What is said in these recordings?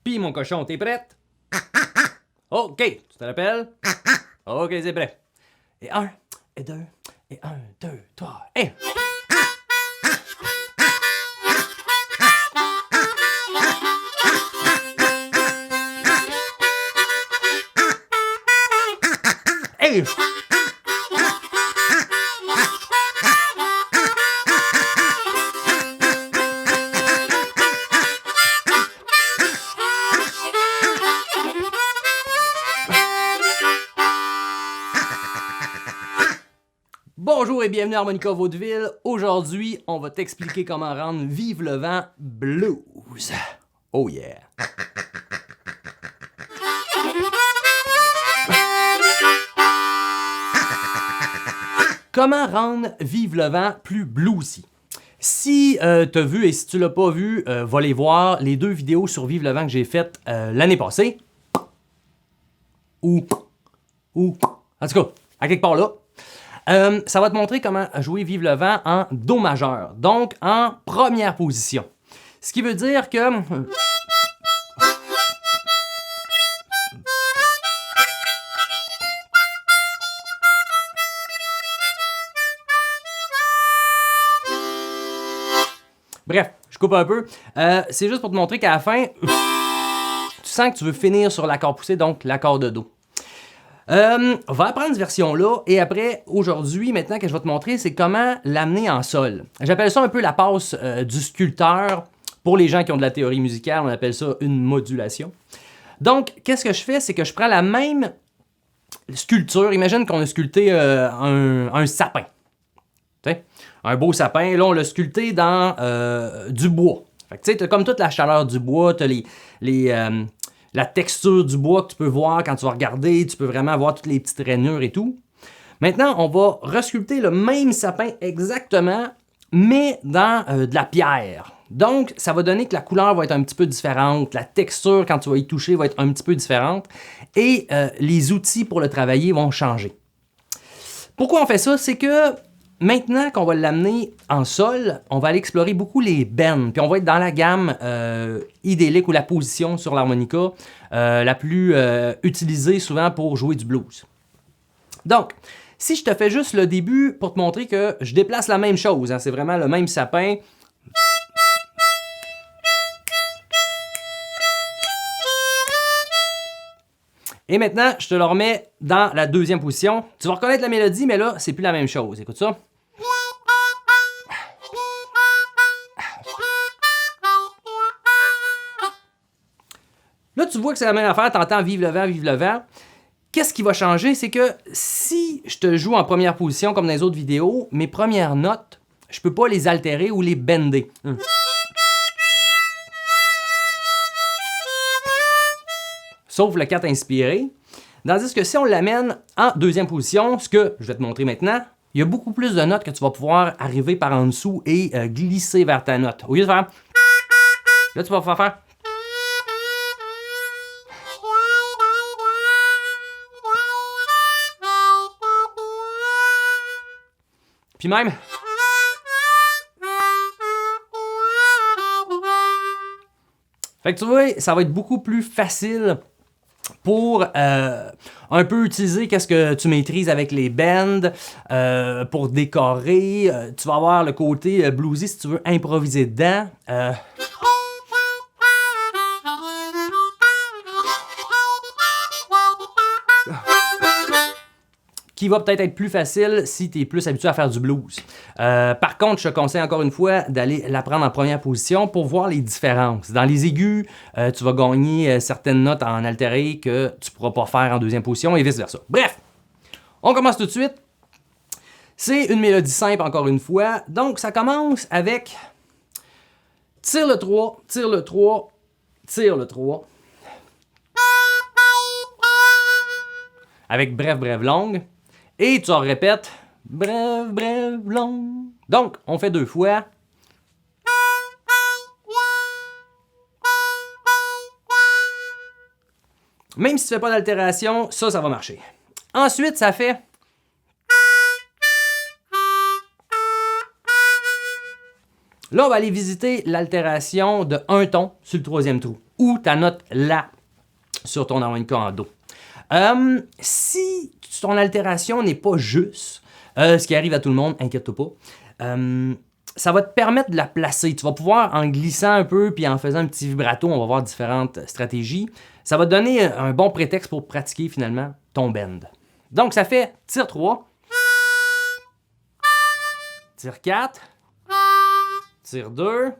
Pis mon cochon, t'es prête? OK, tu te rappelles? OK, c'est prêt. Et un, et deux, et un, deux, trois, et... Hey! Bonjour et bienvenue à Harmonica Vaudeville. Aujourd'hui, on va t'expliquer comment rendre Vive le vent blues. Oh yeah! Comment rendre Vive le vent plus bluesy? Si t'as vu et si tu l'as pas vu, va les voir les deux vidéos sur Vive le vent que j'ai faites l'année passée. En tout cas, à quelque part là. Ça va te montrer comment jouer Vive le vent en Do majeur, donc en première position. Ce qui veut dire que... Bref, je coupe un peu. C'est juste pour te montrer qu'à la fin, tu sens que tu veux finir sur l'accord poussé, donc l'accord de Do. On va apprendre cette version-là, et après, aujourd'hui, maintenant que je vais te montrer, c'est comment l'amener en sol. J'appelle ça un peu la passe du sculpteur. Pour les gens qui ont de la théorie musicale, on appelle ça une modulation. Donc, qu'est-ce que je fais? C'est que je prends la même sculpture. Imagine qu'on a sculpté un sapin. T'sais? Un beau sapin, là, on l'a sculpté dans du bois. Fait que tu sais, t'as comme toute la chaleur du bois, t'as la texture du bois que tu peux voir quand tu vas regarder, tu peux vraiment voir toutes les petites rainures et tout. Maintenant, on va resculpter le même sapin exactement, mais dans de la pierre. Donc, ça va donner que la couleur va être un petit peu différente, la texture, quand tu vas y toucher, va être un petit peu différente, et les outils pour le travailler vont changer. Pourquoi on fait ça? C'est que maintenant qu'on va l'amener en sol, on va aller explorer beaucoup les bends, puis on va être dans la gamme idyllique ou la position sur l'harmonica la plus utilisée souvent pour jouer du blues. Donc, si je te fais juste le début pour te montrer que je déplace la même chose, hein, c'est vraiment le même sapin. Et maintenant, je te le remets dans la deuxième position. Tu vas reconnaître la mélodie, mais là, c'est plus la même chose. Écoute ça. Là, tu vois que c'est la même affaire, tu entends Vive le vent, Vive le vent. Qu'est-ce qui va changer? C'est que si je te joue en première position, comme dans les autres vidéos, mes premières notes, je peux pas les altérer ou les bender. Sauf le 4 inspiré. Tandis que si on l'amène en deuxième position, ce que je vais te montrer maintenant, il y a beaucoup plus de notes que tu vas pouvoir arriver par en dessous et glisser vers ta note. Au lieu de faire... Là, tu vas pouvoir faire... Puis même... Fait que tu vois, ça va être beaucoup plus facile pour un peu utiliser qu'est-ce que tu maîtrises avec les bends, pour décorer. Tu vas avoir le côté bluesy si tu veux improviser dedans. Qui va peut-être être plus facile si tu es plus habitué à faire du blues. Par contre, je te conseille encore une fois d'aller l'apprendre en première position pour voir les différences. Dans les aigus, tu vas gagner certaines notes en altéré que tu ne pourras pas faire en deuxième position et vice-versa. Bref, on commence tout de suite. C'est une mélodie simple encore une fois. Donc, ça commence avec tire le 3, tire le 3, tire le 3. Avec brève, brève, longue. Et tu en répètes, brève, brève, longue. Donc, on fait deux fois. Même si tu ne fais pas d'altération, ça va marcher. Ensuite, ça fait... Là, on va aller visiter l'altération de un ton sur le troisième trou. ou ta note La sur ton harmonica en Do. Si ton altération n'est pas juste, ce qui arrive à tout le monde, inquiète-toi pas, ça va te permettre de la placer. Tu vas pouvoir, en glissant un peu puis en faisant un petit vibrato, on va voir différentes stratégies, ça va te donner un bon prétexte pour pratiquer finalement ton bend. Donc ça fait tire 3, tire 4, tire 2,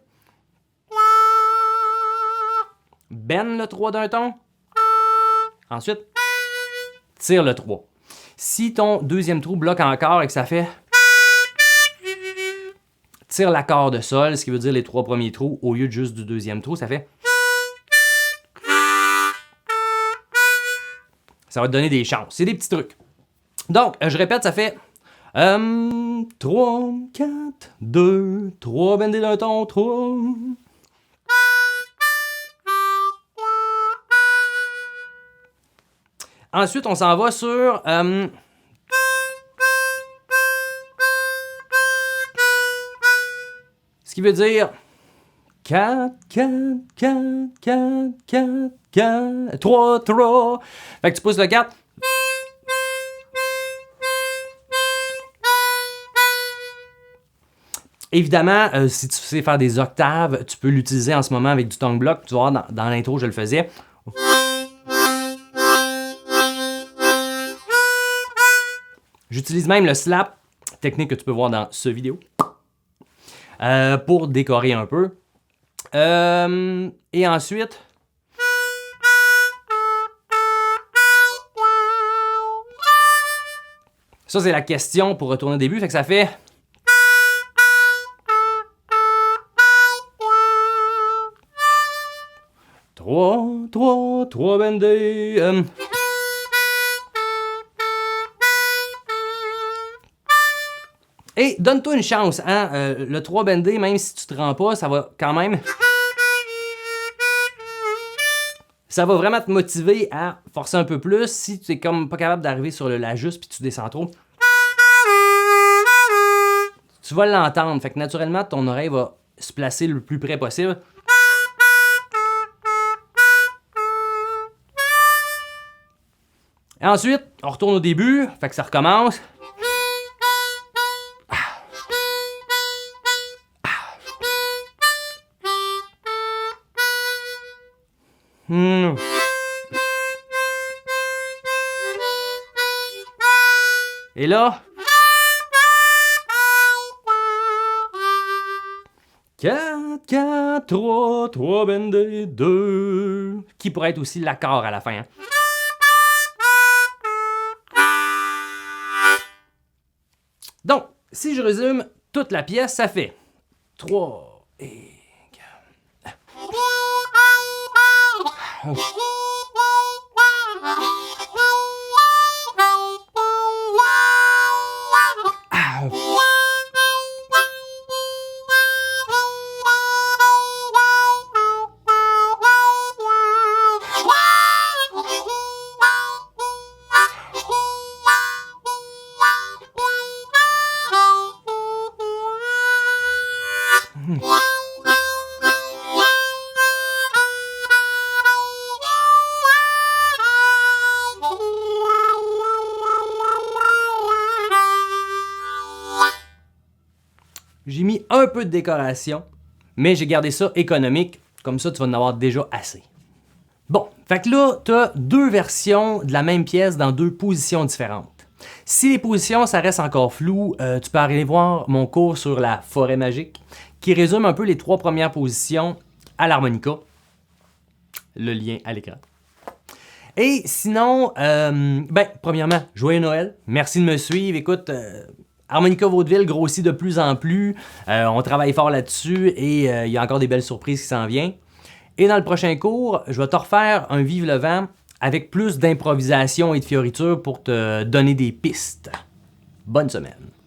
bend le 3 d'un ton, ensuite tire le 3. Si ton deuxième trou bloque encore et que ça fait, tire l'accord de sol, ce qui veut dire les 3 premiers trous au lieu de juste du deuxième trou, ça fait. Ça va te donner des chances. C'est des petits trucs. Donc, je répète, ça fait 3, 4, 2, 3 bendés d'un ton, 3. Ensuite, on s'en va sur ce qui veut dire 4, 4, 4, 4, 4, 4, 3, 3. Fait que tu pousses le 4. Évidemment, si tu sais faire des octaves, tu peux l'utiliser en ce moment avec du tongue block. Tu vas voir, dans l'intro, je le faisais. J'utilise même le slap, technique que tu peux voir dans ce vidéo, pour décorer un peu. Et ensuite, ça c'est la question pour retourner au début, fait que ça fait. Trois bendés. Et donne-toi une chance, hein? Le 3 bendé, même si tu te rends pas, ça va quand même. Ça va vraiment te motiver à forcer un peu plus si tu es comme pas capable d'arriver sur le La juste puis tu descends trop. Tu vas l'entendre, fait que naturellement ton oreille va se placer le plus près possible. Et ensuite, on retourne au début, fait que ça recommence. Et là, 4, 4, 3, 3 bendés, 2, qui pourrait être aussi l'accord à la fin. Hein? Donc, si je résume toute la pièce, ça fait 3 et 4. J'ai mis un peu de décoration, mais j'ai gardé ça économique. Comme ça, tu vas en avoir déjà assez. Bon, fait que là, tu as 2 versions de la même pièce dans 2 positions différentes. Si les positions, ça reste encore flou, tu peux aller voir mon cours sur la forêt magique, qui résume un peu les 3 premières positions à l'harmonica. Le lien à l'écran. Et sinon, premièrement, joyeux Noël. Merci de me suivre. Écoute, Harmonica Vaudeville grossit de plus en plus. On travaille fort là-dessus et il y a encore des belles surprises qui s'en viennent. Et dans le prochain cours, je vais te refaire un Vive le vent avec plus d'improvisation et de fioritures pour te donner des pistes. Bonne semaine!